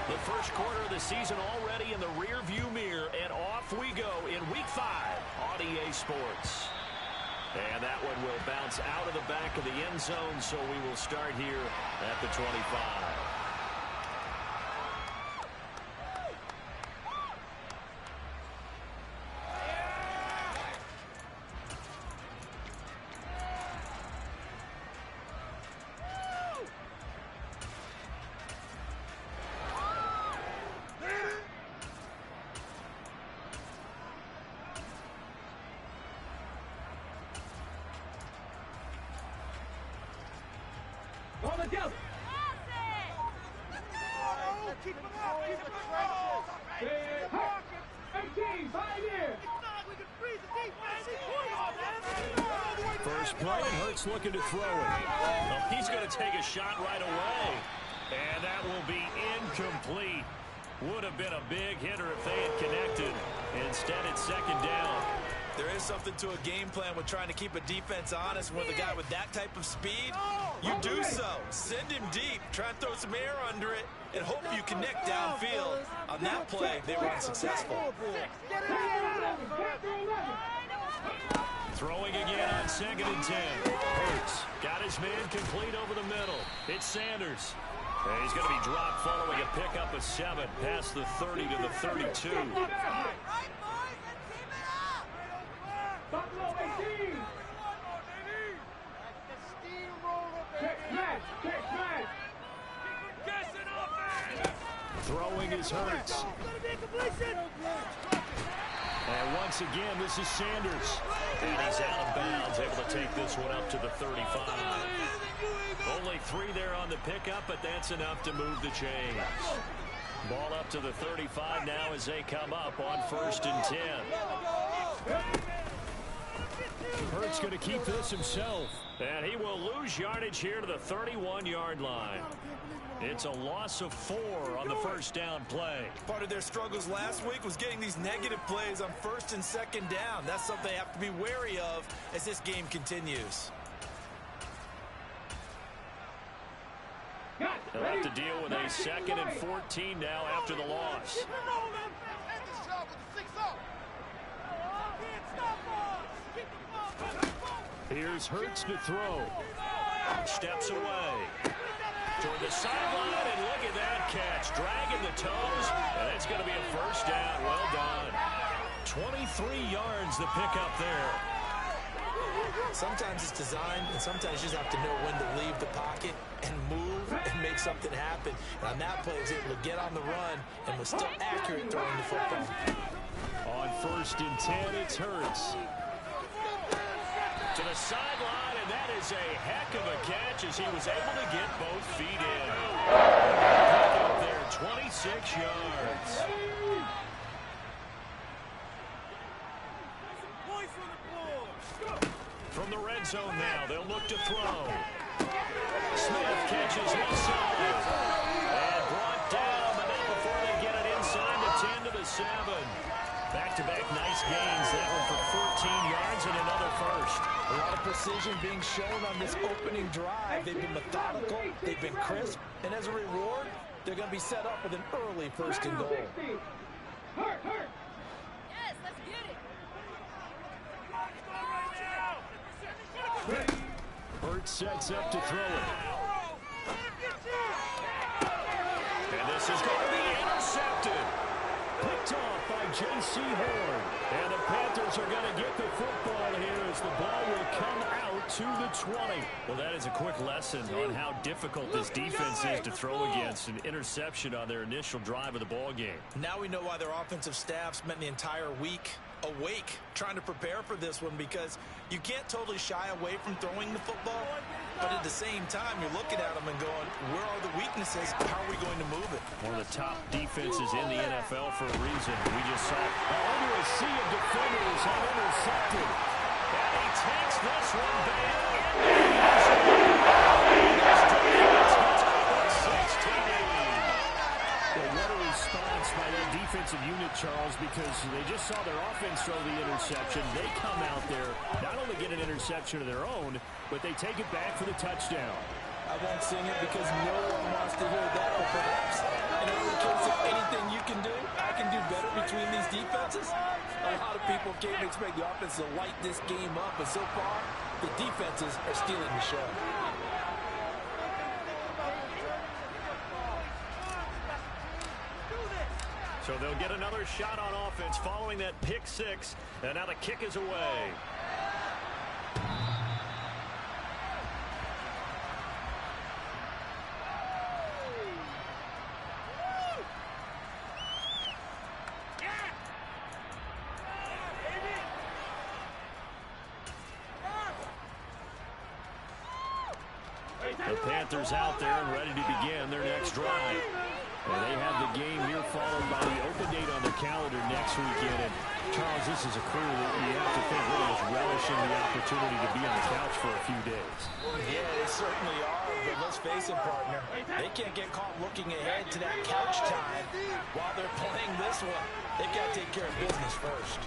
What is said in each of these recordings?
The first quarter of the season already in the rear-view mirror, and off we go in Week 5 on EA Sports. And that one will bounce out of the back of the end zone, so we will start here at the 25. First play, and Hurts looking to throw it. Well, he's going to take a shot right away. And that will be incomplete. Would have been a big hitter if they had connected. Instead, it's second down. There is something to a game plan with trying to keep a defense honest. With a guy with that type of speed, you do so. Send him deep, try and throw some air under it, and hope you connect downfield. On that play, they were unsuccessful. Throwing again on 2nd and 10. Hurts got his man complete over the middle. It's Sanders. And he's going to be dropped following a pickup of 7 past the 30 to the 32. Throwing is Hurts. And once again, this is Sanders. And he's out of bounds, able to take this one up to the 35. Only 3 there on the pickup, but that's enough to move the chains. Ball up to the 35 now as they come up on 1st and 10. Hurts going to keep this himself. And he will lose yardage here to the 31-yard line. It's a loss of 4 on the first down play. Part of their struggles last week was getting these negative plays on 1st and 2nd down. That's something they have to be wary of as this game continues. They'll have to deal with a 2nd and 14 now after the loss. Here's Hurts to throw. Steps away. Toward the sideline, and look at that catch. Dragging the toes, and it's going to be a first down. Well done. 23 yards the pickup there. Sometimes it's designed, and sometimes you just have to know when to leave the pocket and move and make something happen. And on that play, he was able to get on the run and was still accurate throwing the football. On 1st and 10, it's Hurts. To the sideline, and that is a heck of a catch as he was able to get both feet in. Pick up there, 26 yards. From the red zone now, they'll look to throw. Smith catches inside. And brought down, but not before they get it inside the 10 to the 7. Back-to-back nice gains. That one for 14 yards and another first. A lot of precision being shown on this opening drive. They've been methodical, they've been crisp, and as a reward, they're going to be set up with an early 1st and goal. Hurt. Yes, let's get it. Hurts sets up to throw it. And this is going to be intercepted. Picked off by J.C. Horn. And the Panthers are going to get the football here as the ball will come out to the 20. Well, that is a quick lesson on how difficult this defense is to throw against. An interception on their initial drive of the ball game. Now we know why their offensive staff spent the entire week awake trying to prepare for this one, because you can't totally shy away from throwing the football, but at the same time you're looking at them and going, where are the weaknesses? How are we going to move it? One of the top defenses in the NFL for a reason. We just saw Under a sea of defenders have intercepted. and he takes this one back. What a response by that defensive unit, Charles, because they just saw their offense throw the interception. They come out there, not only get an interception of their own, but they take it back for the touchdown. I won't sing it because no one wants to hear that, but perhaps in every case playoff game, expect the offense to light this game up. But so far, the defenses are stealing the show. So they'll get another shot on offense following that pick six. And now the kick is away. The Panthers out there and ready to begin their next drive. And they have the game here followed by the open date on their calendar next weekend. And Charles, this is a crew that you have to think really is relishing the opportunity to be on the couch for a few days. Yeah, they certainly are. But let's face it, partner, they can't get caught looking ahead to that couch time while they're playing this one. They've got to take care of business first.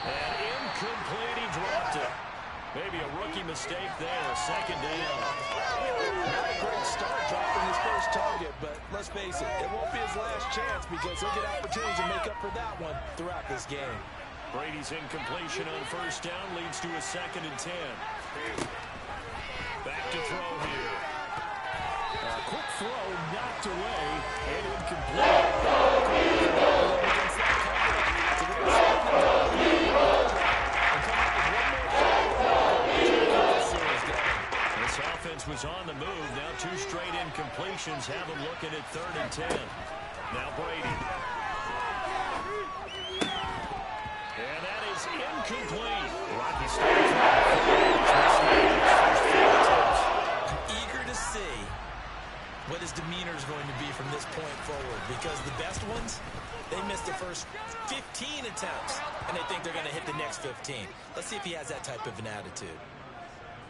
And incomplete, he dropped it. Maybe a rookie mistake there, second down. Not a great start dropping his first target, but let's face it, it won't be his last chance because he'll get opportunities to make up for that one throughout this game. Brady's incompletion on first down leads to a 2nd and 10. Back to throw here. A quick throw knocked away and incomplete. This offense was on the move. Now 2 straight incompletions have them looking at 3rd and 10. Now Brady. And that is incomplete. Rocky starts I'm eager to see what his demeanor is going to be from this point forward because the best ones, they missed the first 15 attempts, and they think they're going to hit the next 15. Let's see if he has that type of an attitude.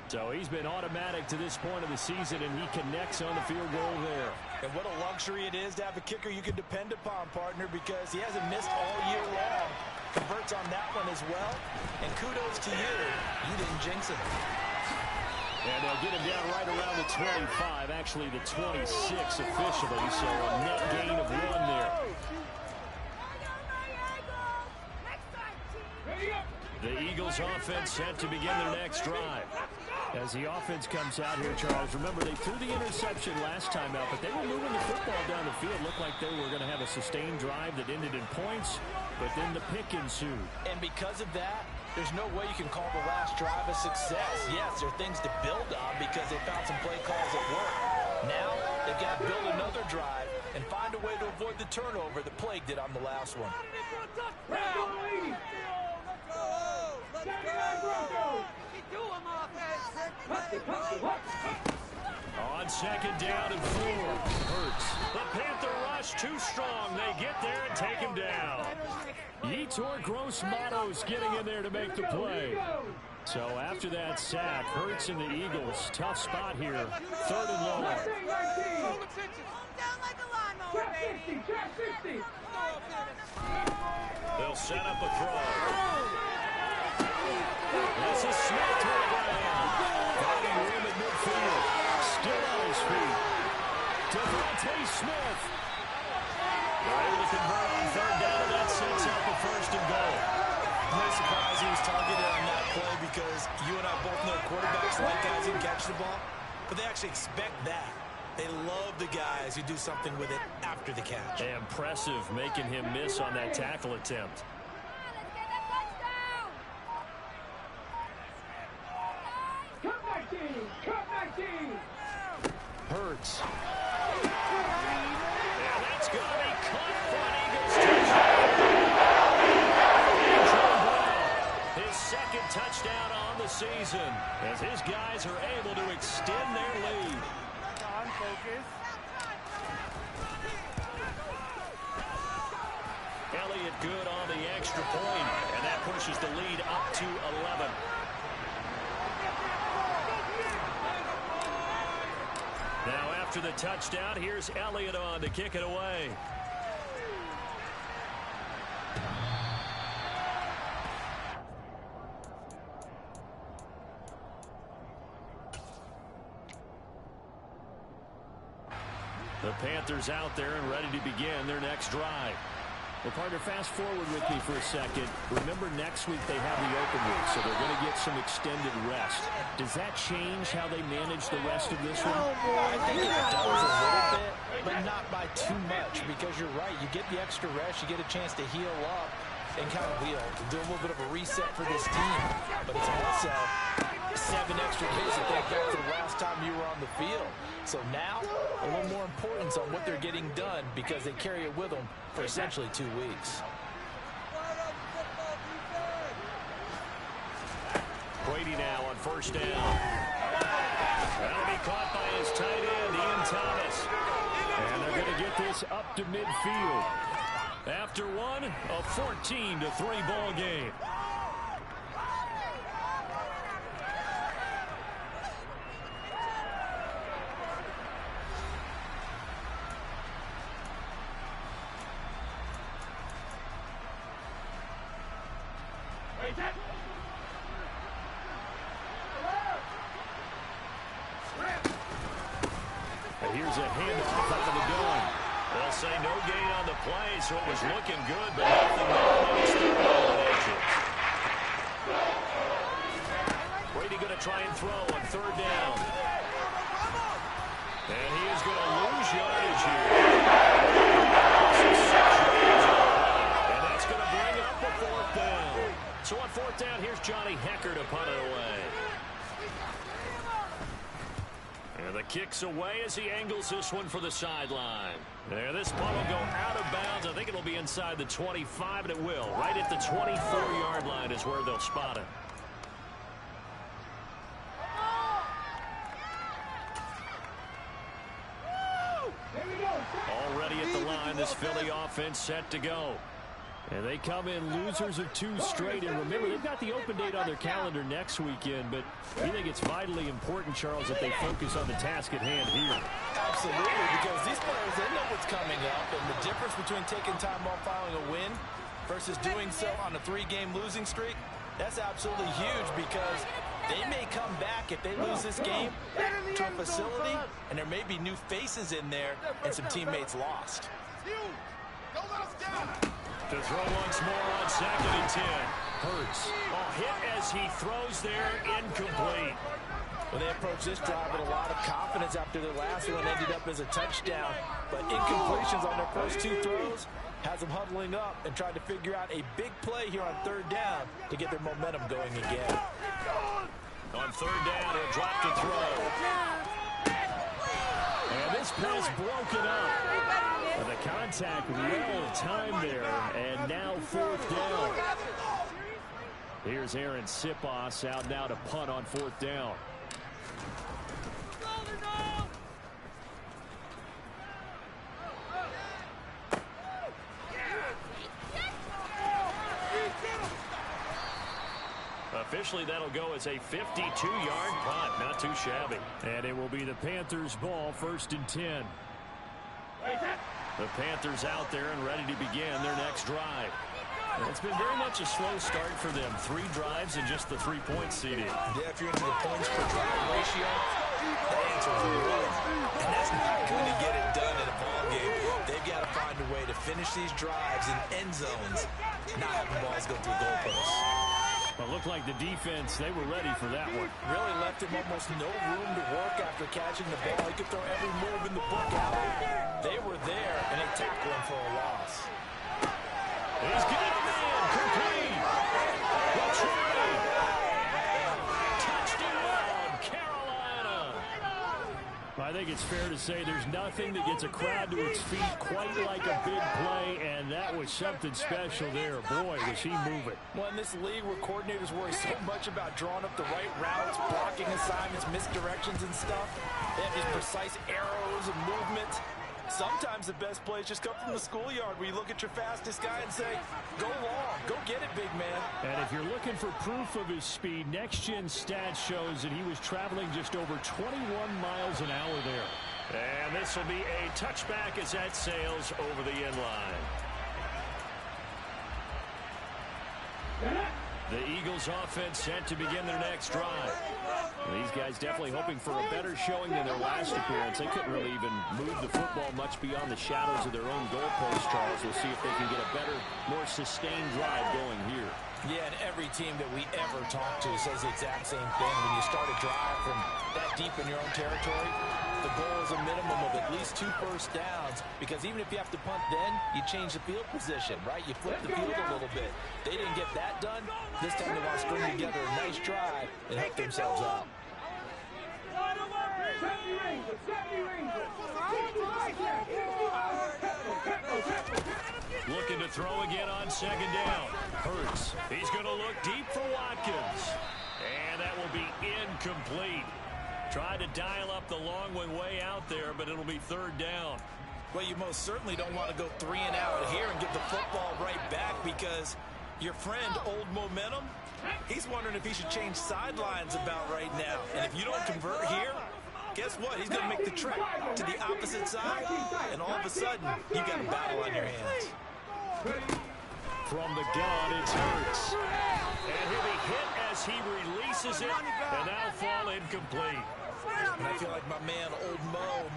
So he's been automatic to this point of the season, and he connects on the field goal there. And what a luxury it is to have a kicker you can depend upon, partner, because he hasn't missed all year long. Converts on that one as well. And kudos to you. You didn't jinx him. And they'll get him down right around the 25, actually the 26 officially, so a net gain of 1 there. The Eagles offense set to begin their next drive. As the offense comes out here, Charles, remember they threw the interception last time out, but they were moving the football down the field. Looked like they were going to have a sustained drive that ended in points, but then the pick ensued. And because of that, there's no way you can call the last drive a success. Yes, there are things to build on because they found some play calls that work. Now, they've got to build another drive and find a way to avoid the turnover that plagued it on the last one. On 2nd down and 4. Hurts. The Panther rush too strong. They get there and take him down. Yetur Gross-Matos getting in there to make the play. So after that sack, Hurts and the Eagles, tough spot here. 3rd and long. They'll set up a throw. This is Smith to the ground. Finding room at midfield. Still on his feet. Devontae Smith. They're able to convert on 3rd down, and that sets up the 1st and goal. No surprise he was targeted on that play because you and I both know quarterbacks like guys who can catch the ball, but they actually expect that. They love the guys who do something with it after the catch. Impressive making him miss on that tackle attempt. Hurts. And that's going to be caught for an Eagles touchdown. His 2nd touchdown on the season as his guys are able to extend their lead. On focus. Elliott good on the extra point, and that pushes the lead up to 11. Now after the touchdown, here's Elliott on to kick it away. The Panthers out there and ready to begin their next drive. Well, partner, fast forward with me for a second. Remember, next week they have the open week, so they're going to get some extended rest. Does that change how they manage the rest of this one? I think it does a little bit, but not by too much, because you're right. You get the extra rest. You get a chance to heal up and kind of do a little bit of a reset for this team. But it's also 7 extra days that they got to the last time you were on the field. So now, a little more importance on what they're getting done because they carry it with them for essentially 2 weeks. Brady now on first down. That'll be caught by his tight end, Ian Thomas. And they're going to get this up to midfield. After one, a 14-3 ball game. Here's a handoff out of the gun. They'll say no gain on the play, so it was looking good, but nothing more than third down. Brady going to try and throw on third down. And he is going to lose yardage here. And that's going to bring up a fourth down. So on fourth down, here's Johnny Hekker to punt it away. And the kick's away as he angles this one for the sideline. There, this punt will go out of bounds. I think it'll be inside the 25, and it will. Right at the 24-yard line is where they'll spot it. Already at the line, this Philly offense set to go. And they come in losers of 2 straight. And remember, they've got the open date on their calendar next weekend. But we think it's vitally important, Charles, that they focus on the task at hand here. Absolutely, because these players, they know what's coming up. And the difference between taking time off following a win versus doing so on a 3-game losing streak, that's absolutely huge because they may come back if they lose this game to a facility, and there may be new faces in there and some teammates lost. To throw once more on 2nd and 10. Hurts. Hit as he throws there, incomplete. Well, they approached this drive with a lot of confidence after their last one ended up as a touchdown. But incompletions on their first 2 throws has them huddling up and trying to figure out a big play here on third down to get their momentum going again. On third down, he'll drop to throw. And this pass broken up. And the contact well timed there. And now fourth down. Here's Aaron Sipos out now to punt on fourth down. Officially, that'll go as a 52-yard punt. Not too shabby. And it will be the Panthers' ball, 1st and 10. The Panthers out there and ready to begin their next drive. It's been very much a slow start for them. 3 drives and just the 3-point seeding. Yeah, if you're into the points per drive ratio, the answer is no. And that's not going to get it done in a ball game. They've got to find a way to finish these drives in end zones, not having balls go through goalposts. But looked like the defense, they were ready for that one. Really left him almost no room to work after catching the ball. He could throw every move in the book out. They were there, and they tackled him for a loss. He's got a man. Complete. Retrieve. Touchdown, Carolina. I think it's fair to say there's nothing that gets a crowd to its feet quite like a big play, and that was something special there. Boy, was he moving. Well, in this league where coordinators worry so much about drawing up the right routes, blocking assignments, misdirections and stuff, they have these precise arrows and movements. Sometimes the best plays just come from the schoolyard where you look at your fastest guy and say, go long, go get it, big man. And if you're looking for proof of his speed, Next Gen Stats shows that he was traveling just over 21 miles an hour there. And this will be a touchback as that sails over the end line. The Eagles offense set to begin their next drive. These guys definitely hoping for a better showing than their last appearance. They couldn't really even move the football much beyond the shadows of their own goalpost, Charles. We'll see if they can get a better, more sustained drive going here. Yeah, and every team that we ever talk to says the exact same thing. When you start a drive from that deep in your own territory, the goal is a minimum of at least 2 first downs, because even if you have to punt then, you change the field position, right? You flip the field a little bit. They didn't get that done. This time they want to string together a nice drive and help themselves out. Looking to throw again on second down. Hurts. He's going to look deep for Watkins. And that will be incomplete. Tried to dial up the long one way out there, but it'll be third down. Well, you most certainly don't want to go 3 and out here and give the football right back, because your friend, Old Momentum, he's wondering if he should change sidelines about right now. And if you don't convert here, guess what? He's going to make the trip to the opposite side, and all of a sudden, you got a battle on your hands. From the gun, it's Hurts. And he'll be hit as he releases it, and that'll fall incomplete. And I feel like my man, Old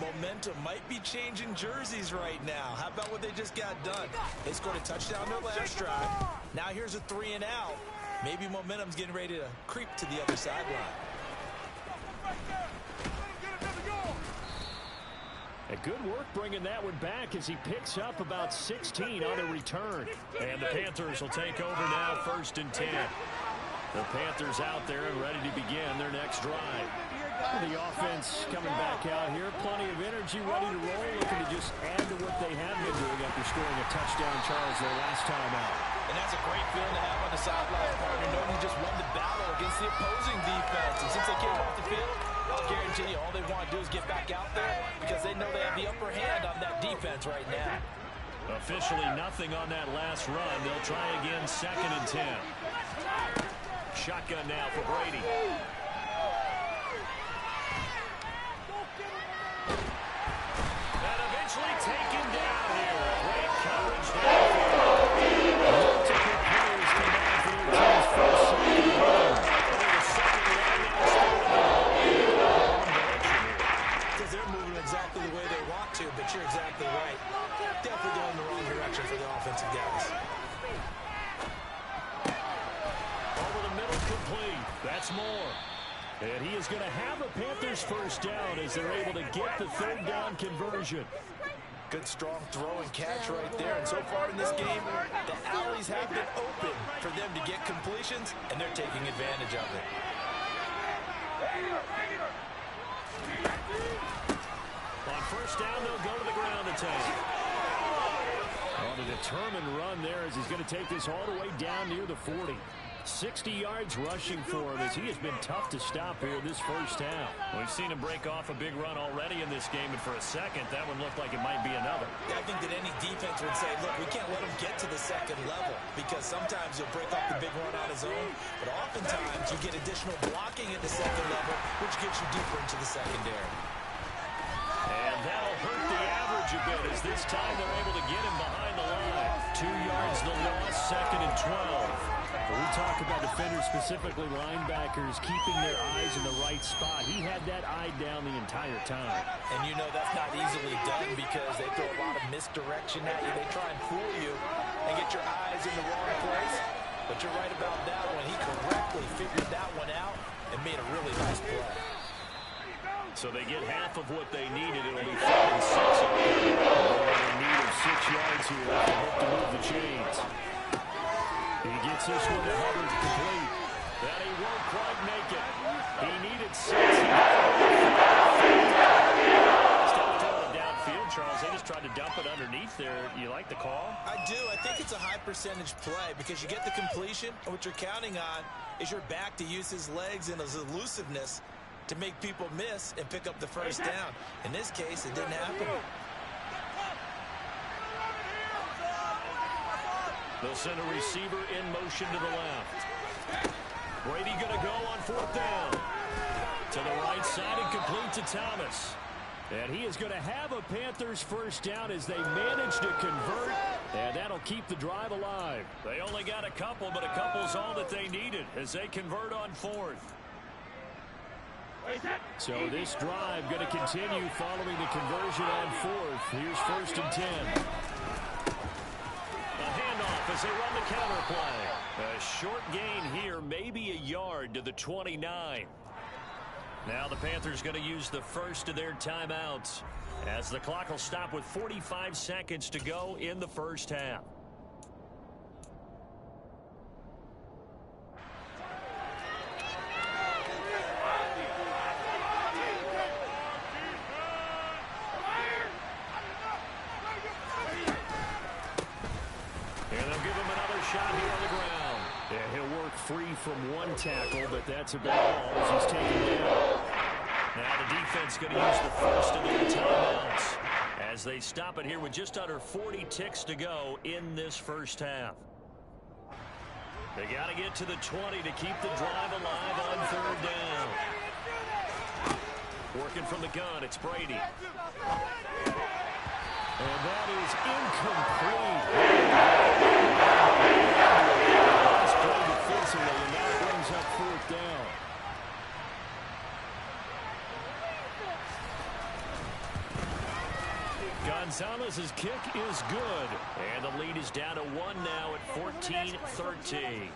Momentum, might be changing jerseys right now. How about what they just got done? They scored a touchdown their last drive. Now here's a 3 and out. Maybe Momentum's getting ready to creep to the other sideline. A good work bringing that one back as he picks up about 16 on the return. And the Panthers will take over now, 1st and 10. The Panthers out there and ready to begin their next drive. The offense coming back out here. Plenty of energy, ready to roll, looking to just add to what they have been doing after scoring a touchdown, Charles, their last time out. And that's a great feeling to have on the sideline, partner, knowing you just won the battle against the opposing defense. And since they came off the field, I'll guarantee you all they want to do is get back out there, because they know they have the upper hand on that defense right now. Officially nothing on that last run. They'll try again, 2nd and 10. Shotgun now for Brady. And eventually taken down here. Great coverage downfield. Multiple players come down for their team's first second run. Because they're moving exactly the way they want to, but you're exactly right. Definitely going in the wrong direction for the offensive guys. Over the middle, complete. That's Moore. And he is going to have a Panthers first down as they're able to get the 3rd down conversion. Good, strong throw and catch right there. And so far in this game, the alleys have been open for them to get completions, and they're taking advantage of it. On 1st down, they'll go to the ground attack. On a determined run there as he's going to take this all the way down near the 40. 60 yards rushing for him as he has been tough to stop here this first half. We've seen him break off a big run already in this game, and for a second, that one looked like it might be another. I think that any defense would say, look, we can't let him get to the 2nd level, because sometimes he'll break off the big run on his own, but oftentimes you get additional blocking at the 2nd level, which gets you deeper into the secondary. And that'll hurt the average a bit as this time they're able to get him behind the line. 2 yards the loss, 2nd and 12. When we talk about defenders, specifically linebackers, keeping their eyes in the right spot. He had that eye down the entire time. And you know that's not easily done, because they throw a lot of misdirection at you. They try and fool you and get your eyes in the wrong place. But you're right about that one. He correctly figured that one out and made a really nice play. So they get half of what they needed. It'll be 4 and 6. They're in need of 6 yards here if they hope to move the chains. He gets this one to Hubbard complete. That he won't quite make it. He needed 6. Instead of throwing it downfield, Charles, they just tried to dump it underneath there. You like the call? I do. I think it's a high percentage play, because you get the completion, and what you're counting on is your back to use his legs and his elusiveness to make people miss and pick up the first down. In this case, it didn't happen. They'll send a receiver in motion to the left. Brady going to go on 4th down. To the right side and complete to Thomas. And he is going to have a Panthers first down as they manage to convert, and that'll keep the drive alive. They only got a couple, but a couple's all that they needed as they convert on fourth. So this drive going to continue following the conversion on fourth. Here's 1st and 10. A handoff as they run the counter play. A short gain here, maybe a yard to the 29. Now the Panthers going to use the first of their timeouts as the clock will stop with 45 seconds to go in the first half. And they'll give him another shot here on the ground. Yeah, he'll work free from one tackle, but that's about all as he's taken down. Now the defense going to use the first of their timeouts as they stop it here with just under 40 ticks to go in this first half. They got to get to the 20 to keep the drive alive on 3rd down. Working from the gun, it's Brady. And that is incomplete. Nice play defensively, and that brings up 4th down. Gonzalez's kick is good. And the lead is down to 1 now at 14-13.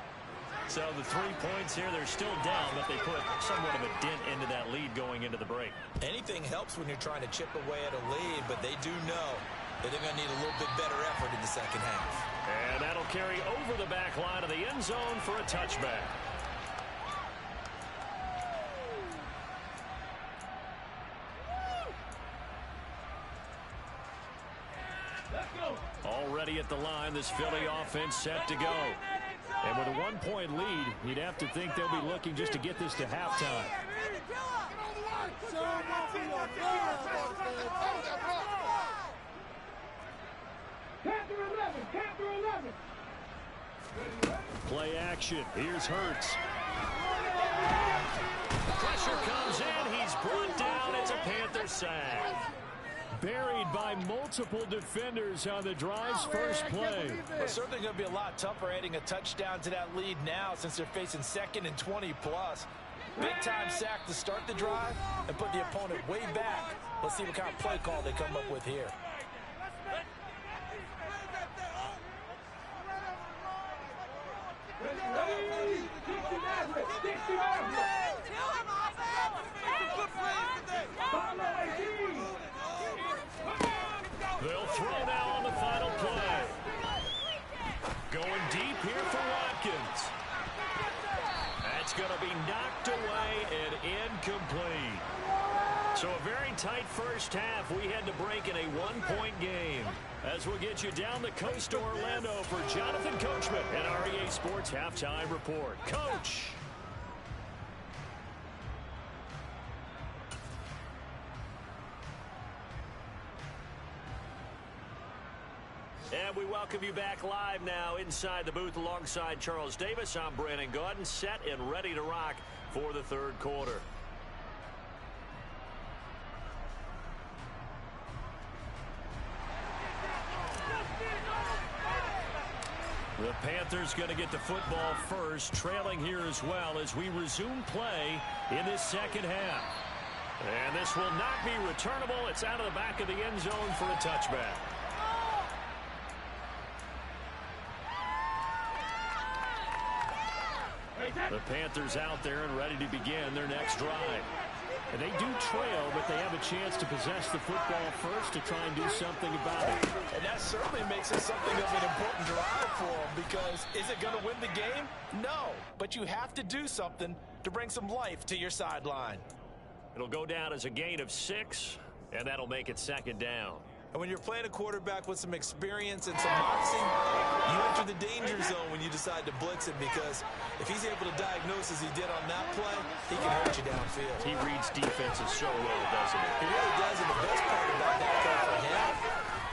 So the 3 points here, they're still down, but they put somewhat of a dent into that lead going into the break. Anything helps when you're trying to chip away at a lead, but they do know that they're going to need a little bit better effort in the second half. And that'll carry over the back line of the end zone for a touchback. Already at the line, this Philly offense set to go. And with a 1-point lead, you'd have to think they'll be looking just to get this to halftime. Play action. Here's Hurts. Pressure comes in. He's brought down. It's a Panther sack. Buried by multiple defenders on the drive's first play. It's certainly going to be a lot tougher adding a touchdown to that lead now since they're facing 2nd and 20+. Big-time sack to start the drive and put the opponent way back. Let's see what kind of play call they come up with here. They'll throw now on the final play. Going deep here for Watkins. That's going to be knocked away and incomplete. So a very tight first half. We had to break in a 1-point game. As we'll get you down the coast to Orlando for Jonathan Coachman and our EA Sports Halftime Report. Coach! And we welcome you back live now inside the booth alongside Charles Davis. I'm Brandon Gaudin, set and ready to rock for the 3rd quarter. The Panthers going to get the football first, trailing here as well as we resume play in this second half. And this will not be returnable. It's out of the back of the end zone for a touchback. The Panthers out there and ready to begin their next drive. And they do trail, but they have a chance to possess the football first to try and do something about it. And that certainly makes it something of an important drive for them because is it going to win the game? No, but you have to do something to bring some life to your sideline. It'll go down as a gain of 6, and that'll make it 2nd down. And when you're playing a quarterback with some experience and some moxie, you enter the danger zone when you decide to blitz him because if he's able to diagnose as he did on that play, he can hurt you downfield. He reads defenses so well, doesn't he? He really does, and the best part about that play for him,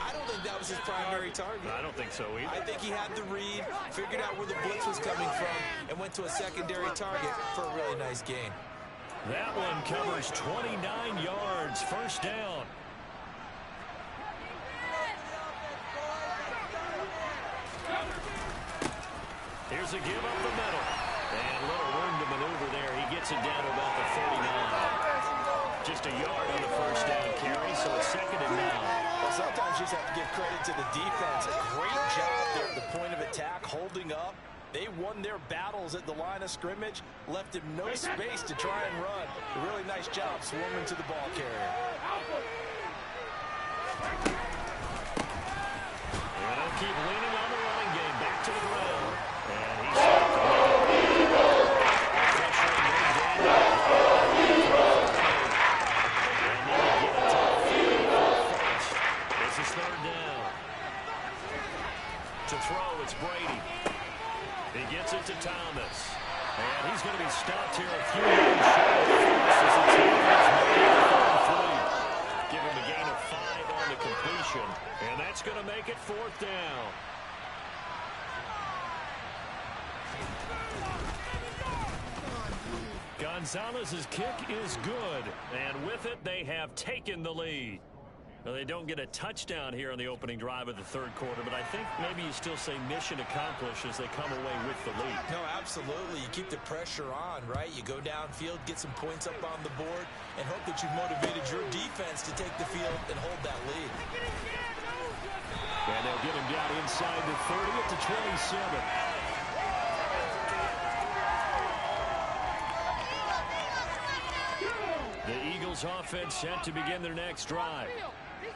I don't think that was his primary target. I don't think so either. I think he had the read, figured out where the blitz was coming from, and went to a secondary target for a really nice gain. That one covers 29 yards. First down. Here's a give up the middle. And a little room to maneuver there. He gets it down to about the 39. Just a yard on the first down carry, so it's 2nd and 9. Well, sometimes you just have to give credit to the defense. A great job there at the point of attack, holding up. They won their battles at the line of scrimmage, left him no space to try and run. A really nice job swarming to the ball carrier. And they'll keep leaning on the running game. Back to the ground. And he's This is 3rd down. To throw, it's Brady. He gets it to Thomas. And he's going to be stopped here a few yards short. Give him a gain of 5 on the completion. And that's going to make it 4th down. Gonzalez's kick is good. And with it, they have taken the lead. Well, they don't get a touchdown here on the opening drive of the 3rd quarter, but I think maybe you still say mission accomplished as they come away with the lead. No, absolutely. You keep the pressure on, right? You go downfield, get some points up on the board, and hope that you've motivated your defense to take the field and hold that lead. And they'll get him down inside the 30 at the 27. The Eagles offense set to begin their next drive.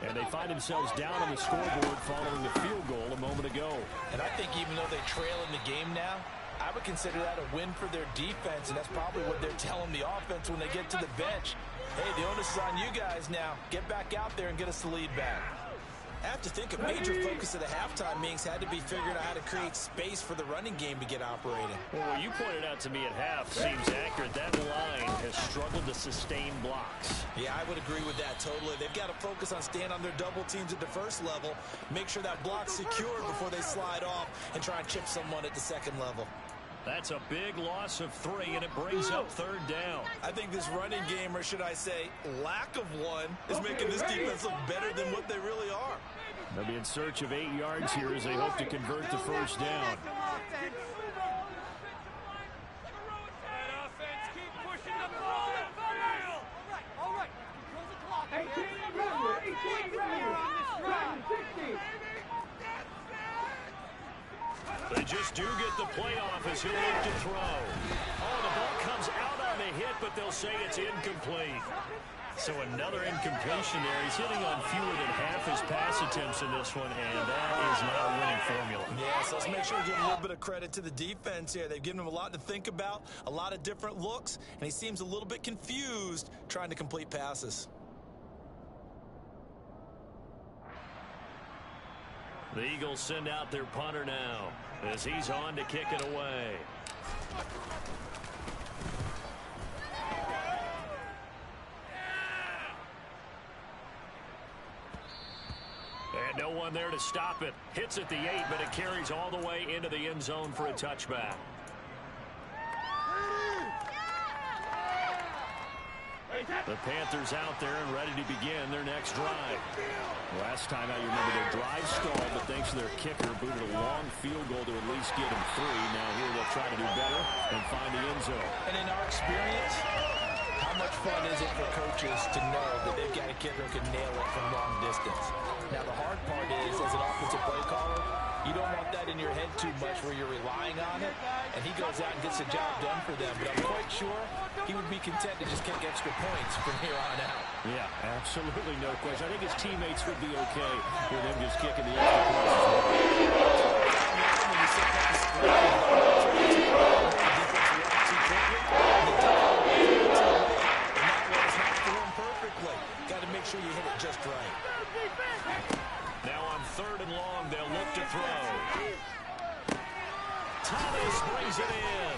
And they find themselves down on the scoreboard following the field goal a moment ago. And I think even though they trail in the game now, I would consider that a win for their defense, and that's probably what they're telling the offense when they get to the bench. Hey, the onus is on you guys now. Get back out there and get us the lead back. I have to think a major focus of the halftime meetings had to be figuring out how to create space for the running game to get operating. Well, what you pointed out to me at half seems accurate. That line has struggled to sustain blocks. Yeah, I would agree with that totally. They've got to focus on staying on their double teams at the first level, make sure that block's secure before they slide off and try and chip someone at the second level. That's a big loss of 3, and it brings up 3rd down. I think this running game, or should I say lack of one, is making this defense look better than what they really are. They'll be in search of 8 yards here as they hope to convert the first down. They just do get the playoff as he'll look to throw. Oh, the ball comes out on the hit, but they'll say it's incomplete. So another incompletion there. He's hitting on fewer than half his pass attempts in this one, and that is not a winning formula. Yeah, so let's make sure we give a little bit of credit to the defense here. They've given him a lot to think about, a lot of different looks, and he seems a little bit confused trying to complete passes. The Eagles send out their punter now as he's on to kick it away. And no one there to stop it. Hits at the 8, but it carries all the way into the end zone for a touchback. The Panthers out there and ready to begin their next drive. Last time out, you remember their drive stalled, but thanks to their kicker, booted a long field goal to at least get them 3. Now here they'll try to do better and find the end zone. And in our experience, how much fun is it for coaches to know that they've got a kicker who can nail it from long distance? Now, the hard part is, as an offensive play caller, you don't want that in your head too much where you're relying on it, and he goes out and gets the job done for them. But I'm quite sure he would be content to just kick extra points from here on out. Yeah, absolutely no question. I think his teammates would be okay with him just kicking the extra points as well. Got to make sure you hit it just right. Now on 3rd and long, they'll look to throw. Thomas brings it in.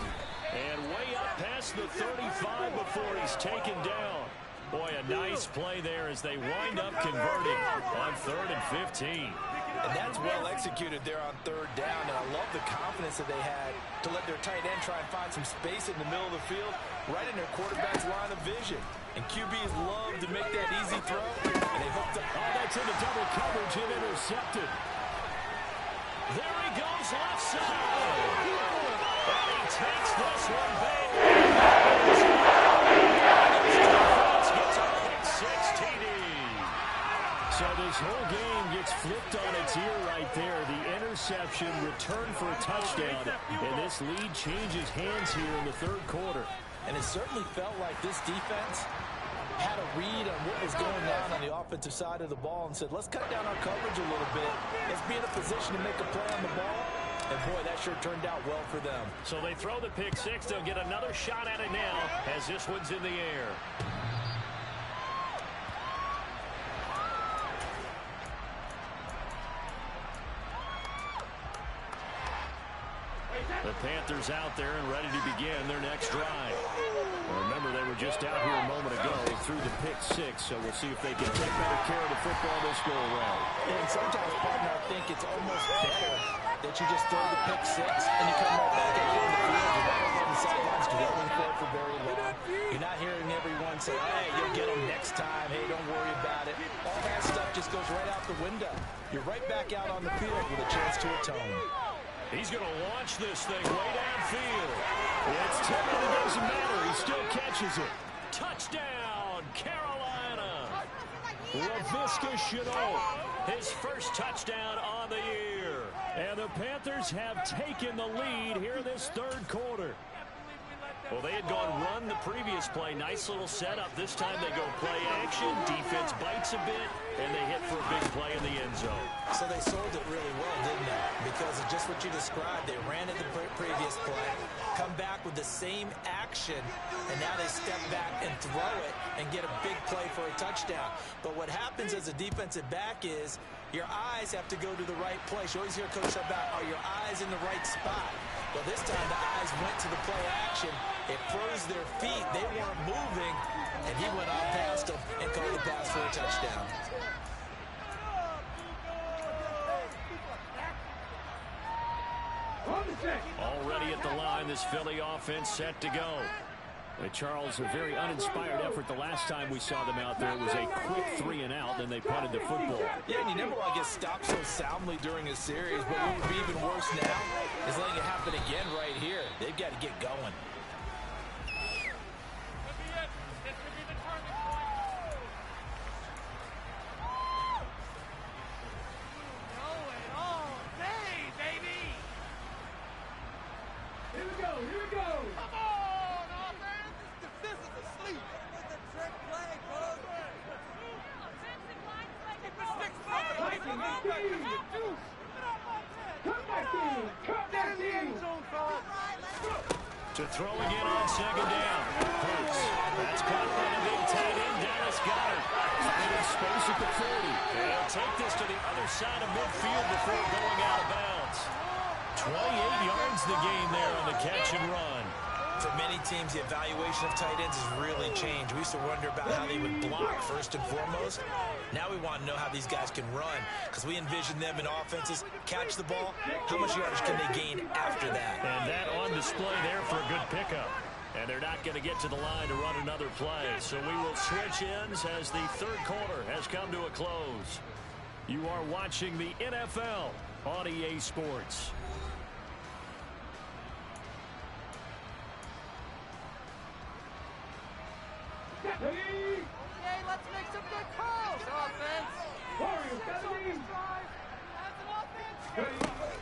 And way up past the 35 before he's taken down. Boy, a nice play there as they wind up converting on 3rd and 15. And that's well executed there on 3rd down. And I love the confidence that they had to let their tight end try and find some space in the middle of the field, right in their quarterback's line of vision. And QBs love to make that easy throw. And they hooked up. Oh, that's into double coverage and intercepted. There he goes left side. And he takes this one back. Gets a quick 6 TD. So this whole game gets flipped on its ear right there. The interception returned for a touchdown. And this lead changes hands here in the 3rd quarter. And it certainly felt like this defense had a read on what was going on the offensive side of the ball and said, let's cut down our coverage a little bit. Let's be in a position to make a play on the ball. And, boy, that sure turned out well for them. So they throw the pick 6. They'll get another shot at it now as this one's in the air. The Panthers out there and ready to begin their next drive. Remember, they were just out here a moment ago through the pick 6, so we'll see if they can take better care of the football this go around. And sometimes, partner, I think it's almost better that you just throw the pick 6 and you come right back out on the field. You're not on the sidelines dwelling for it for very long. You're not hearing everyone say, hey, you'll get them next time. Hey, don't worry about it. All that stuff just goes right out the window. You're right back out on the field with a chance to atone. He's going to launch this thing way downfield. It's tipped, and it doesn't matter. He still catches it. Touchdown, Carolina. Laviska Shenault, his first touchdown on the year. And the Panthers have taken the lead here in this 3rd quarter. Well, they had gone run the previous play. Nice little setup. This time they go play action. Defense bites a bit, and they hit for a big play in the end zone. So they sold it really well, didn't they? Because of just what you described. They ran in the previous play, come back with the same action, and now they step back and throw it and get a big play for a touchdown. But what happens as a defensive back is your eyes have to go to the right place. You always hear Coach talk about, are your eyes in the right spot? Well, this time the eyes went to the play action. It froze their feet. They weren't moving, and he went on past them and called the pass for a touchdown. Already at the line, this Philly offense set to go. Charles, a very uninspired effort the last time we saw them out there. It was a quick 3 and out, then they punted the football. Yeah, and you never want to get stopped so soundly during a series, but what would be even worse now is letting it happen again right here. They've got to get going. To throw again on 2nd down. Hurts. That's caught by the big tight end, Dallas Goedert. Finding space at the 40. They'll take this to the other side of midfield before going out of bounds. 28 yards the game there on the catch and run. For many teams, the evaluation of tight ends has really changed. We used to wonder about how they would block first and foremost. Now we want to know how these guys can run, because we envision them in offenses catch the ball. How much yardage can they gain after that? And that on display there for a good pickup. And they're not going to get to the line to run another play. So we will switch ends as the 3rd quarter has come to a close. You are watching the NFL on EA Sports. Okay, let's make some good calls, offense.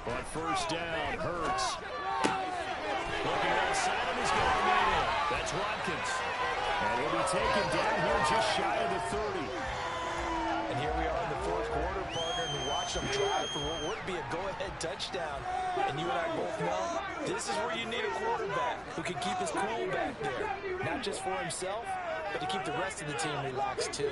On 1st down, Hurts. Looking outside and he's going to remain in. That's Watkins. And he'll be taken down here just shy of the 30. And here we are in the 4th quarter, partner, and watch them drive for what would be a go-ahead touchdown. And you and I both know this is where you need a quarterback who can keep his cool back there. Not just for himself, but to keep the rest of the team relaxed, too.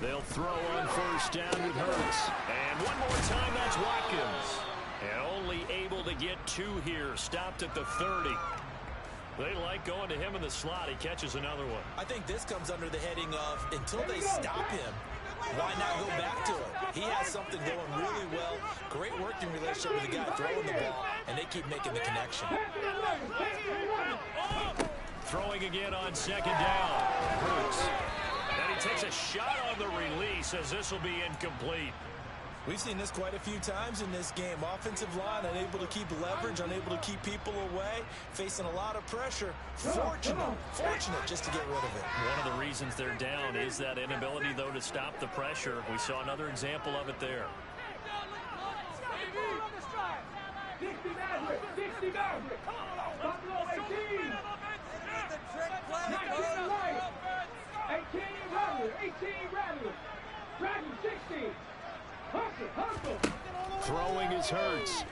They'll throw on 1st down with Hurts. And one more time, that's Watkins. And only able to get 2 here. Stopped at the 30. They like going to him in the slot. He catches another one. I think this comes under the heading of until they stop him, why not go back to him? He has something going really well. Great working relationship with the guy throwing the ball, and they keep making the connection. Throwing again on second down. Brooks. And he takes a shot on the release as this will be incomplete. We've seen this quite a few times in this game. Offensive line unable to keep leverage, unable to keep people away, facing a lot of pressure. Fortunate just to get rid of it. One of the reasons they're down is that inability, though, to stop the pressure. We saw another example of it there. 60 Maverick! 60 Maverick! Buffalo 18! 19 right! 18 Rattler! 18 Rattler! Dragon 60! Hustle! Throwing is Hurts. Down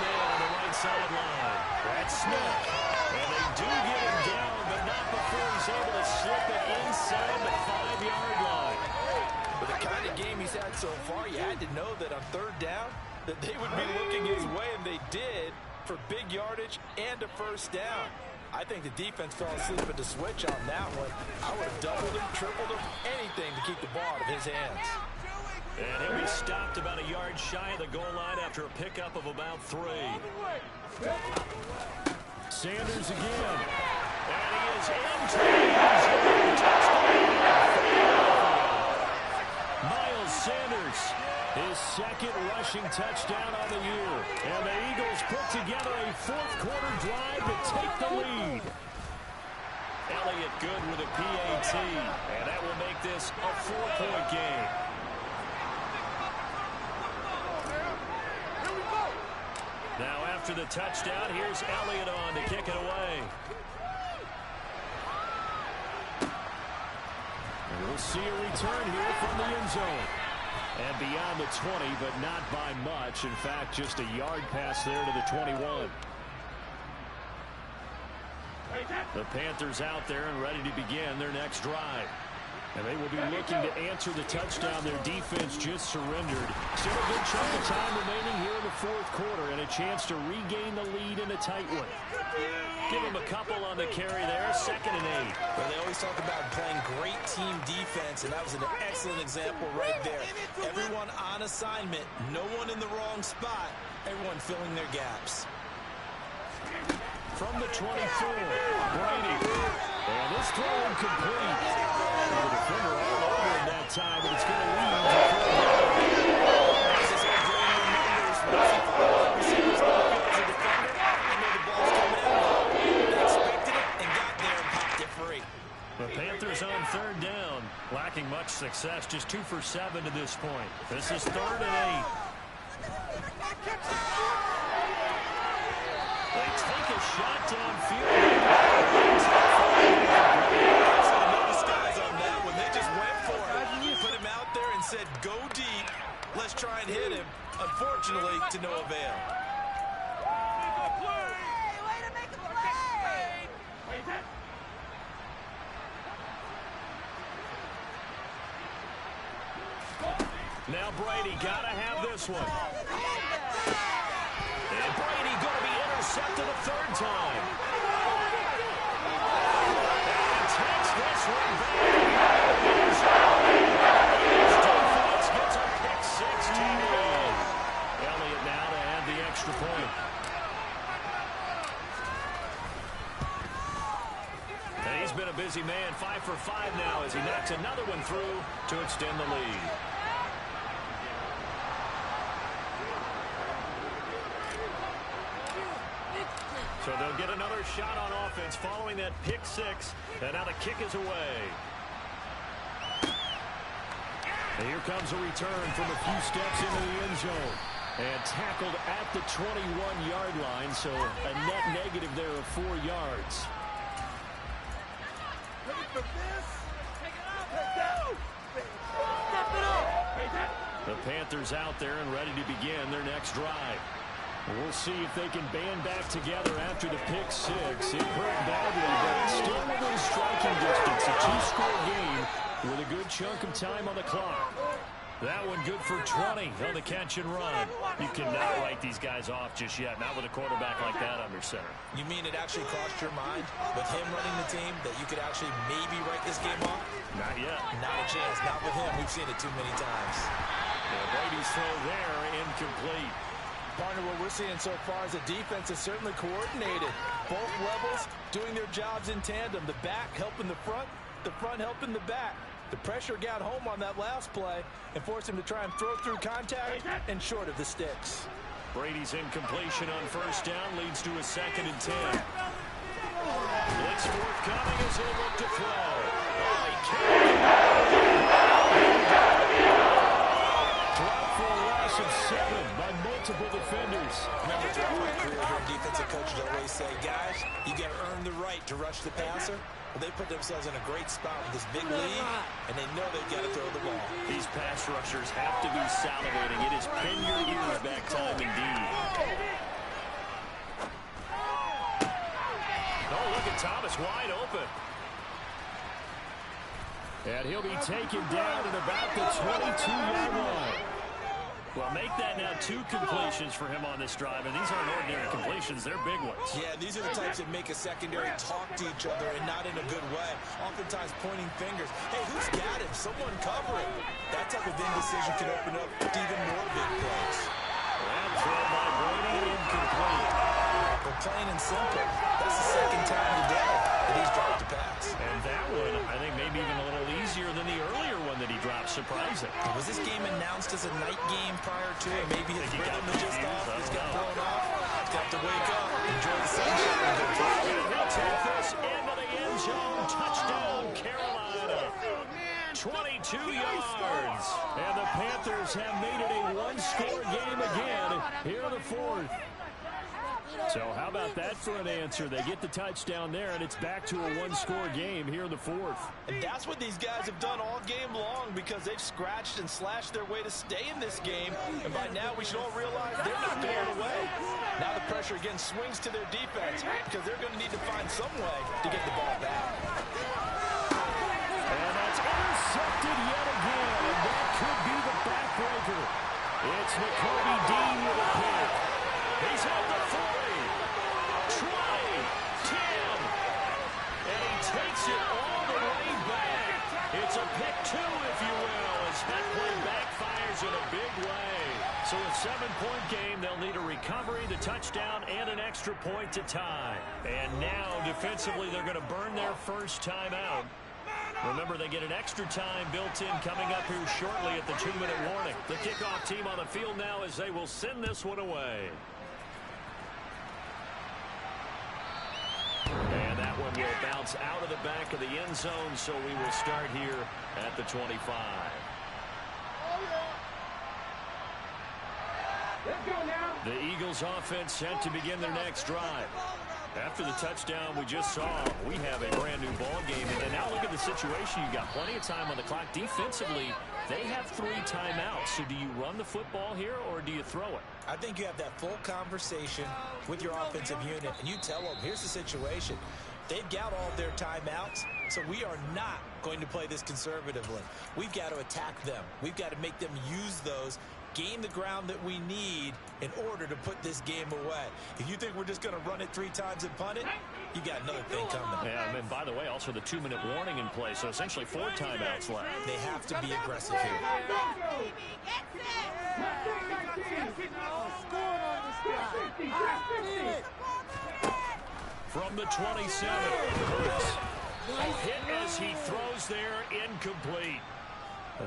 man on the right sideline. That's Smith. And they do get him down, but not before he's able to slip it inside the 5-yard line. With the kind of game he's had so far, you had to know that on third down that they would be looking his way, and they did, for big yardage and a first down. I think the defense fell asleep at the switch on that one. I would have doubled him, tripled him, anything to keep the ball out of his hands. And he'll be stopped about a yard shy of the goal line after a pickup of about 3. Sanders again. And he is into the end zone. Miles Sanders, his second rushing touchdown on the year. And the Eagles put together a fourth-quarter drive to take the lead. Elliott good with a PAT. And that will make this a 4-point game. Now after the touchdown, here's Elliott on to kick it away. And we'll see a return here from the end zone. And beyond the 20, but not by much. In fact, just a yard pass there to the 21. The Panthers out there and ready to begin their next drive. And they will be looking to answer the touchdown their defense just surrendered. Still a good chunk of time remaining here in the fourth quarter and a chance to regain the lead in a tight one. Give them a couple on the carry there, 2nd and 8. Well, they always talk about playing great team defense, and that was an excellent example right there. Everyone on assignment, no one in the wrong spot, everyone filling their gaps. From the 24, Brady. And this throw incomplete. The defender all over him that time, but it's going to lead to 4 This is how Brady remembers once he follows receivers on the field as a defender. I know the ball's coming out. They expected it and got there and popped it free. The Panthers on 3rd down. Lacking much success, just 2 for 7 to this point. This is 3rd and 8. They take a shot downfield. Guys on that one, they just went for it. You put him out there and said, go deep. Let's try and hit him. Unfortunately, to no avail. Way to make a play! Now Brady got to have this one. And Brady going to be intercepted a 3rd time. And takes this one back. His defense gets a pick 6 to end. Elliott now to add the extra point. And he's been a busy man, 5 for 5 now as he knocks another one through to extend the lead. So they'll get another shot on offense following that pick 6. And now the kick is away. And here comes a return from a few steps into the end zone. And tackled at the 21-yard line, so a net negative there of 4 yards. Ready for this? Take it out! Step it up! The Panthers out there and ready to begin their next drive. We'll see if they can band back together after the pick 6. It hurt badly, but still within striking distance. A 2-score game with a good chunk of time on the clock. That one good for 20 on the catch and run. You cannot write these guys off just yet, not with a quarterback like that under center. You mean it actually crossed your mind with him running the team that you could actually maybe write this game off? Not yet. Not a chance. Not with him. We've seen it too many times. Yeah, Brady's throw there, incomplete. Partner, what we're seeing so far is the defense is certainly coordinated. Both levels doing their jobs in tandem. The back helping the front helping the back. The pressure got home on that last play and forced him to try and throw through contact and short of the sticks. Brady's incompletion on first down leads to a 2nd and 10. Blitz forthcoming as he'll look to throw. Oh, he can't. Drop for a loss of 7 by multiple defenders. Remember, throughout my career here, defensive coaches always say, guys, you got to earn the right to rush the passer. Well, they put themselves in a great spot with this big lead, and they know they've got to throw the ball. These pass rushers have to be salivating. It is pin your ears back time indeed. Oh, look at Thomas wide open. And he'll be taken down at about the 22-yard line. Well, make that now 2 completions for him on this drive, and these aren't ordinary completions. They're big ones. Yeah, these are the types that make a secondary talk to each other and not in a good way. Oftentimes pointing fingers. Hey, who's got him? Someone cover it. That type of indecision can open up to even more big plays. And throw by Brady, incomplete. But plain and simple, that's the 2nd time today that he's dropped a pass. And that one, I think, maybe even a little easier than the earlier one that he dropped. Surprising. Was this game announced as a night game prior to it? Maybe his rhythm is just off. He's got blown off. He's got to wake up, enjoy the sunshine, and go play. He'll take this into the end zone. Touchdown, Carolina. 22 yards. And the Panthers have made it a 1-score game again here in the 4th. So how about that for an answer? They get the touchdown there, and it's back to a 1-score game here in the 4th. And that's what these guys have done all game long because they've scratched and slashed their way to stay in this game. And by now, we should all realize they're not going away. Now the pressure again swings to their defense because they're going to need to find some way to get the ball back. And that's intercepted yet again, and that could be the backbreaker. It's Nakobe Dean with a pick. He's at the 40, 20, 10, and he takes it all the way back. It's a pick 2, if you will, as that play backfires in a big way. So a 7-point game, they'll need a recovery, the touchdown, and an extra point to tie. And now, defensively, they're going to burn their first timeout. Remember, they get an extra time built in coming up here shortly at the 2-minute warning. The kickoff team on the field now as they will send this one away. And that one will bounce out of the back of the end zone, so we will start here at the 25. Let's go now. The Eagles offense set to begin their next drive. After the touchdown we just saw, we have a brand new ball game. And now look at the situation. You've got plenty of time on the clock. Defensively, they have 3 timeouts. So do you run the football here or do you throw it? I think you have that full conversation with your offensive unit, and you tell them, here's the situation. They've got all their timeouts, so we are not going to play this conservatively. We've got to attack them. We've got to make them use those, gain the ground that we need in order to put this game away. If you think we're just going to run it 3 times and punt it, you got another thing coming. Yeah, and by the way, also the 2-minute warning in play, so essentially 4 timeouts left. They have to be aggressive here. From the 27, Hurts. A hit as he throws there, incomplete.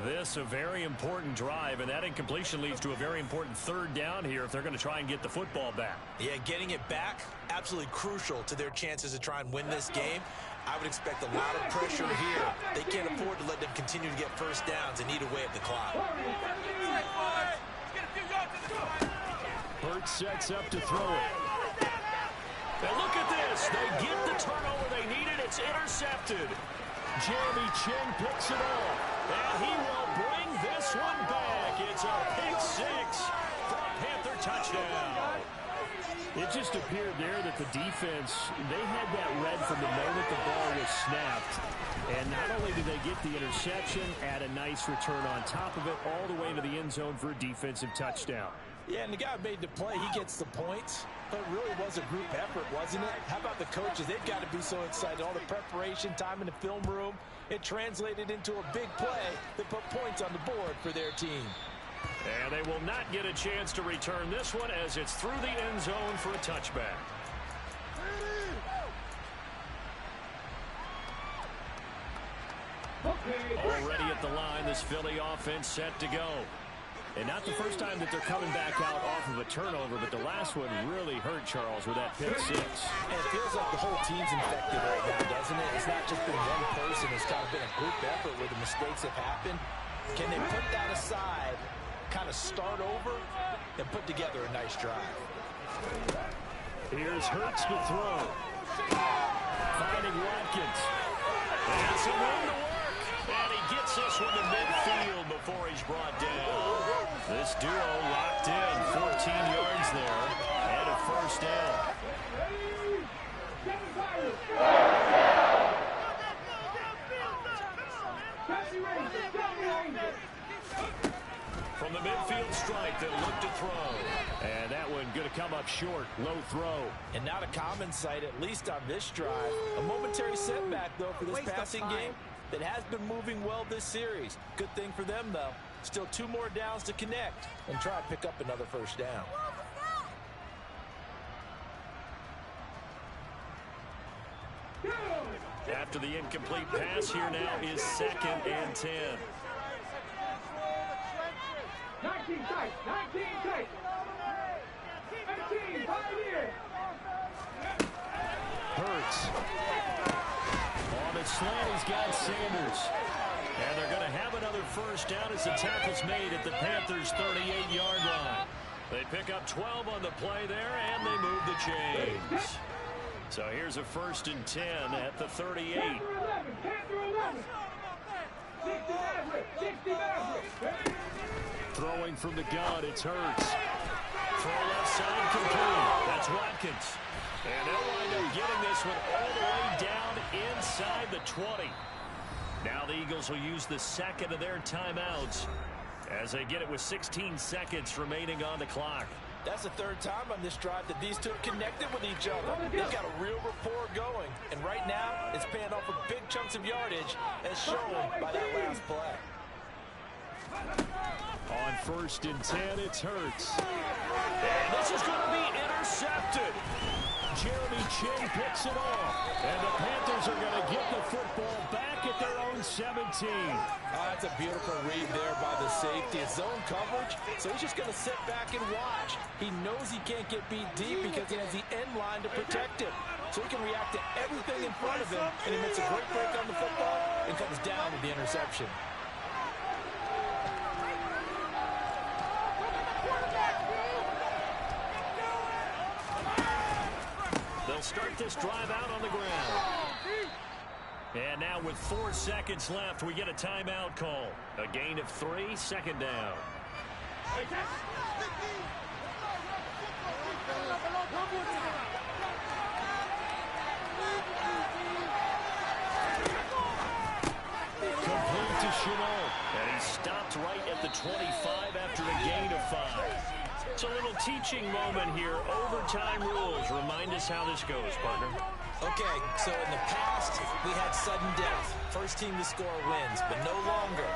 This a very important drive, and that incompletion leads to a very important 3rd down here if they're going to try and get the football back. Yeah, getting it back, absolutely crucial to their chances to try and win this game. I would expect a lot of pressure here. They can't afford to let them continue to get first downs and eat away at the clock. Hurts sets up to throw it. And look at this. They get the turnover they needed. It's intercepted. Jeremy Chinn picks it off. And he will bring this one back. It's a pick 6 for a Panther touchdown. It just appeared there that the defense, they had that read from the moment the ball was snapped. And not only did they get the interception, add a nice return on top of it, all the way to the end zone for a defensive touchdown. Yeah, and the guy made the play. He gets the points. But it really was a group effort, wasn't it? How about the coaches? They've got to be so excited. All the preparation, time in the film room. It translated into a big play that put points on the board for their team. And they will not get a chance to return this one as it's through the end zone for a touchback. Already at the line, this Philly offense set to go. And not the first time that they're coming back out off of a turnover, but the last one really hurt, Charles, with that pick six. And it feels like the whole team's infected right now, doesn't it? It's not just been one person. It's kind of been a group effort where the mistakes have happened. Can they put that aside, kind of start over, and put together a nice drive? Here's Hurts to throw. Finding Watkins. That's a room to work. And he gets this one to midfield before he's brought down. This duo locked in. 14 yards there. And a first down. From the midfield strike that looked to throw. And that one going to come up short. Low throw. And not a common sight, at least on this drive. A momentary setback, though, for this passing game that has been moving well this series. Good thing for them, though. Still 2 more downs to connect and try to pick up another first down. After the incomplete pass, here now is 2nd and 10. 19 tight, 19 tight. 18, 5 here. Hurts. On the slant, he's got Sanders. And they're going to have another first down as the tackle's made at the Panthers' 38-yard line. They pick up 12 on the play there, and they move the chains. So here's a 1st and 10 at the 38. 10 through 11. 60 Maverick, 60 Maverick. Throwing from the gun, it's Hurts. Throw left side complete. That's Watkins. And they'll wind up getting this one all the way down inside the 20. Now the Eagles will use the 2nd of their timeouts as they get it with 16 seconds remaining on the clock. That's the 3rd time on this drive that these two have connected with each other. They've got a real rapport going. And right now, it's paying off with big chunks of yardage as shown by that last play. On 1st and 10, it's Hurts. And this is going to be intercepted. Jeremy Chinn picks it off. And the Panthers are going to get the football back at their own 17. That's a beautiful read there by the safety. It's zone coverage, so he's just going to sit back and watch. He knows he can't get beat deep because he has the end line to protect him. So he can react to everything in front of him, and he makes a great break on the football and comes down with the interception. They'll start this drive out on the ground. And now with 4 seconds left, we get a timeout call. A gain of 3, 2nd down. Complete to Shenault. And he stopped right at the 25 after a gain of 5. It's a little teaching moment here. Overtime rules. Remind us how this goes, partner. Okay, so in the past, we had sudden death. First team to score wins, but no longer.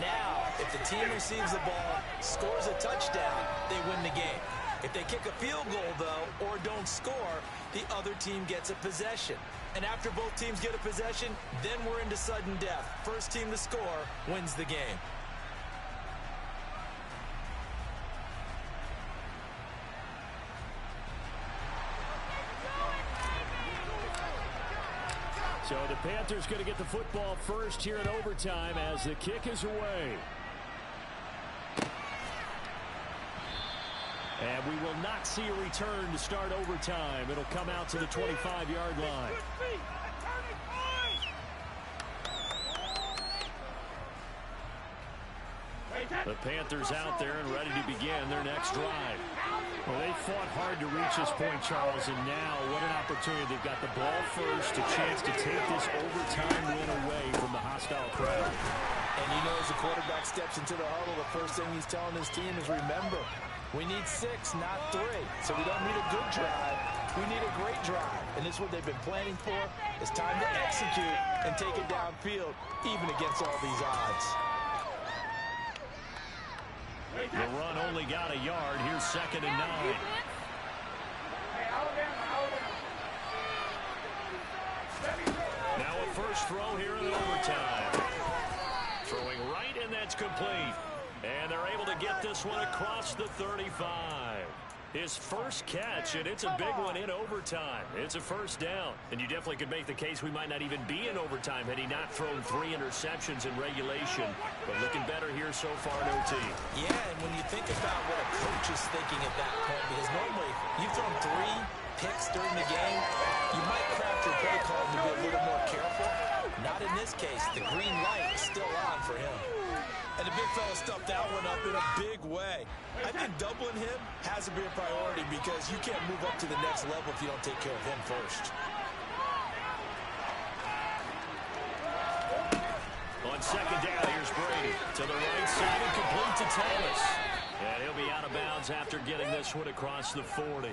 Now, if the team receives the ball, scores a touchdown, they win the game. If they kick a field goal, though, or don't score, the other team gets a possession. And after both teams get a possession, then we're into sudden death. First team to score wins the game. So the Panthers going to get the football first here in overtime as the kick is away. And we will not see a return to start overtime. It'll come out to the 25-yard line. The Panthers out there and ready to begin their next drive. Well, they fought hard to reach this point, Charles, and now what an opportunity. They've got the ball first, a chance to take this overtime win away from the hostile crowd. And you know, as the quarterback steps into the huddle, the first thing he's telling his team is, remember, we need 6, not 3. So we don't need a good drive. We need a great drive. And this is what they've been planning for. It's time to execute and take it downfield, even against all these odds. The run only got a yard. Here's 2nd and 9. Now a first throw here in overtime. Throwing right, and that's complete. And they're able to get this one across the 35. His first catch, and it's a big one in overtime. It's a first down. And you definitely could make the case we might not even be in overtime had he not thrown 3 interceptions in regulation. But looking better here so far in OT. Yeah, and when you think about what a coach is thinking at that point, because normally you've thrown 3 picks during the game, you might craft your play call to be a little more careful. Not in this case. The green light is still on for him. And the big fella stuffed that one up in a big way. I think doubling him has to be a priority because you can't move up to the next level if you don't take care of him first. On 2nd down, here's Brady to the right side and complete to Thomas. And he'll be out of bounds after getting this one across the 40.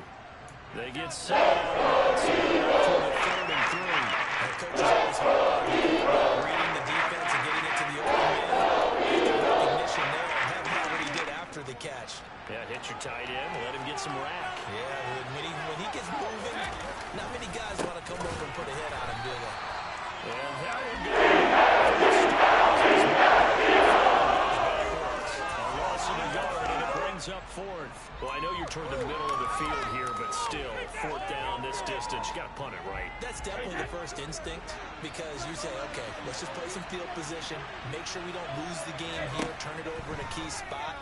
They get 7 out of bounds for the 3rd and 3. And the coach is always hard reading the defense and getting it to the open man. Recognition there, and have what he did after the catch. Yeah, hit your tight end, let him get some rack. Yeah, when he gets moving, not many guys want to come over and put a hit on him, do they? And that will go. A loss of a yard, and it brings up 4th. Well, I know you're toward the middle of the field here, but still, 4th down this distance, you got to punt it right. That's definitely the first instinct, because you say, okay, let's just play some field position, make sure we don't lose the game here, turn it over in a key spot.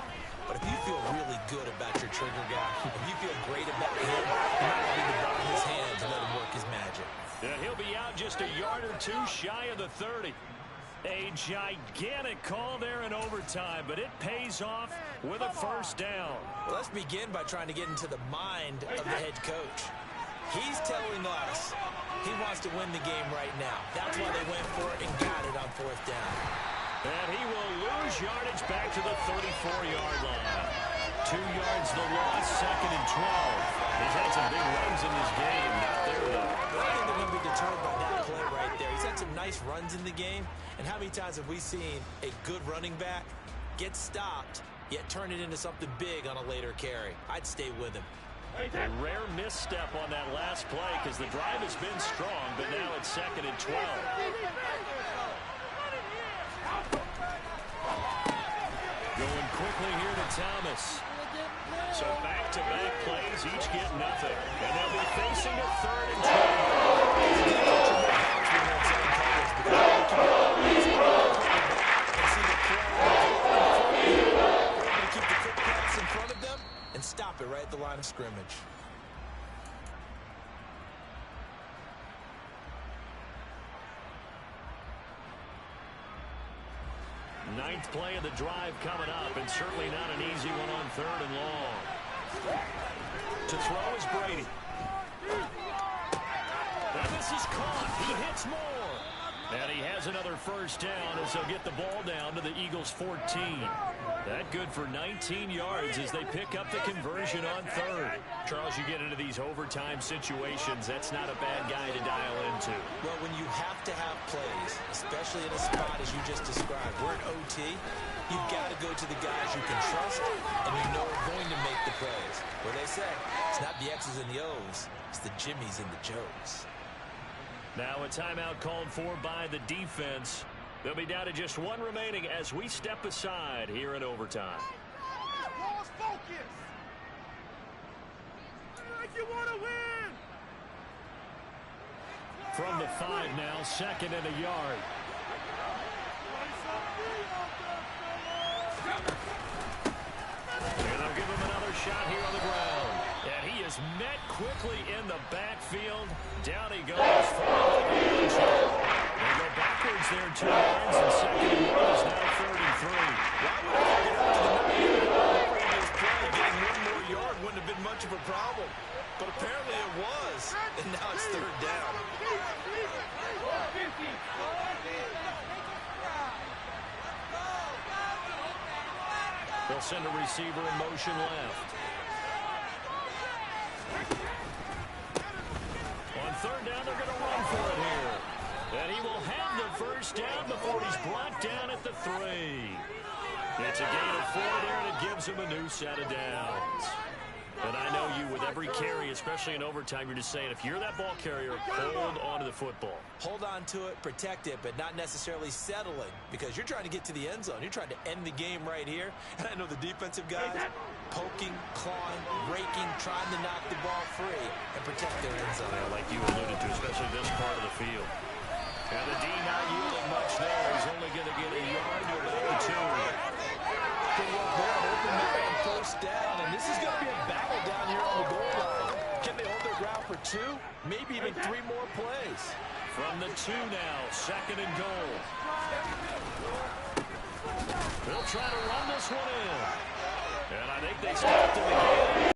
But if you feel really good about your trigger guy, if you feel great about him, you might leave the ball in his hands and let him work his magic. And he'll be out just a yard or 2 shy of the 30. A gigantic call there in overtime, but it pays off with a first down. Well, let's begin by trying to get into the mind of the head coach. He's telling us he wants to win the game right now. That's why they went for it and got it on 4th down. And he will lose yardage back to the 34-yard line. 2 yards the loss, 2nd and 12. He's had some big runs in this game. Not there, though. I think they're going to be deterred by that play right there. He's had some nice runs in the game. And how many times have we seen a good running back get stopped, yet turn it into something big on a later carry? I'd stay with him. A rare misstep on that last play because the drive has been strong, but now it's 2nd and 12. Going quickly here to Thomas. So back-to-back plays, each get nothing. And they'll be facing a 3rd and 12. Keep the quick pass in front of them and stop it right at the line of scrimmage. Ninth play of the drive coming up, and certainly not an easy one on 3rd and long. To throw is Brady. And this is caught. He hits more. And he has another first down as they'll get the ball down to the Eagles' 14. That good for 19 yards as they pick up the conversion on 3rd. Charles, you get into these overtime situations, that's not a bad guy to dial into. Well, when you have to have plays, especially in a spot as you just described, we're in OT, you've got to go to the guys you can trust and you know are going to make the plays. Where they say, it's not the X's and the O's, it's the Jimmies and the Joes. Now a timeout called for by the defense. They'll be down to just 1 remaining as we step aside here in overtime. Focus! Like you want to win! From the 5 now, 2nd and a yard. And they'll give him another shot here on the ground. And he is met quickly in the backfield. Down he goes. They go backwards there 2 yards, and 2nd and 1 is now 3rd and 3. Why would they get up to the 9-yard line previous play? Getting 1 more yard wouldn't have been much of of a problem. But apparently it was. And now it's third down. They'll send a receiver in motion left. On third down, they're going to run for it here. And he will have the first down before he's brought down at the 3. It's a gain of 4 there, and it gives him a new set of downs. And I know you, with every carry, especially in overtime, you're just saying, if you're that ball carrier, hold on to the football. Hold on to it, protect it, but not necessarily settling, because you're trying to get to the end zone. You're trying to end the game right here. And I know the defensive guys poking, clawing, raking, trying to knock the ball free and protect their end zone. Like you alluded to, especially this part of the field. And the D not yielding much there. He's only going to get a yard to about the 2. Good work there, open man on first down, and this is going to be a battle down here on the goal line. Can they hold their ground for 2? Maybe even 3 more plays. From the 2 now, second and goal. They'll try to run this one in. And I think they stopped him again.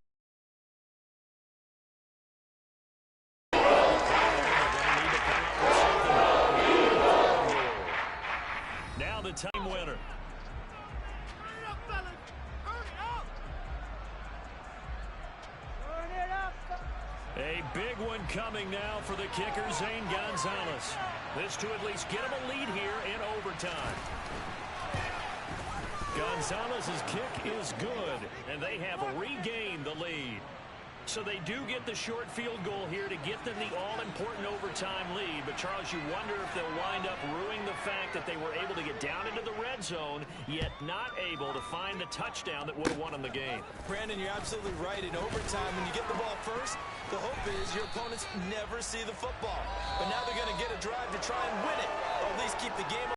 Now the time winner. A big one coming now for the kicker, Zane Gonzalez. This to at least get him a lead here in overtime. Gonzalez's kick is good, and they have regained the lead. So they do get the short field goal here to get them the all-important overtime lead. But, Charles, you wonder if they'll wind up ruining the fact that they were able to get down into the red zone, yet not able to find the touchdown that would have won them the game. Brandon, you're absolutely right. In overtime, when you get the ball first, the hope is your opponents never see the football. But now they're going to get a drive to try and win it, or at least keep the game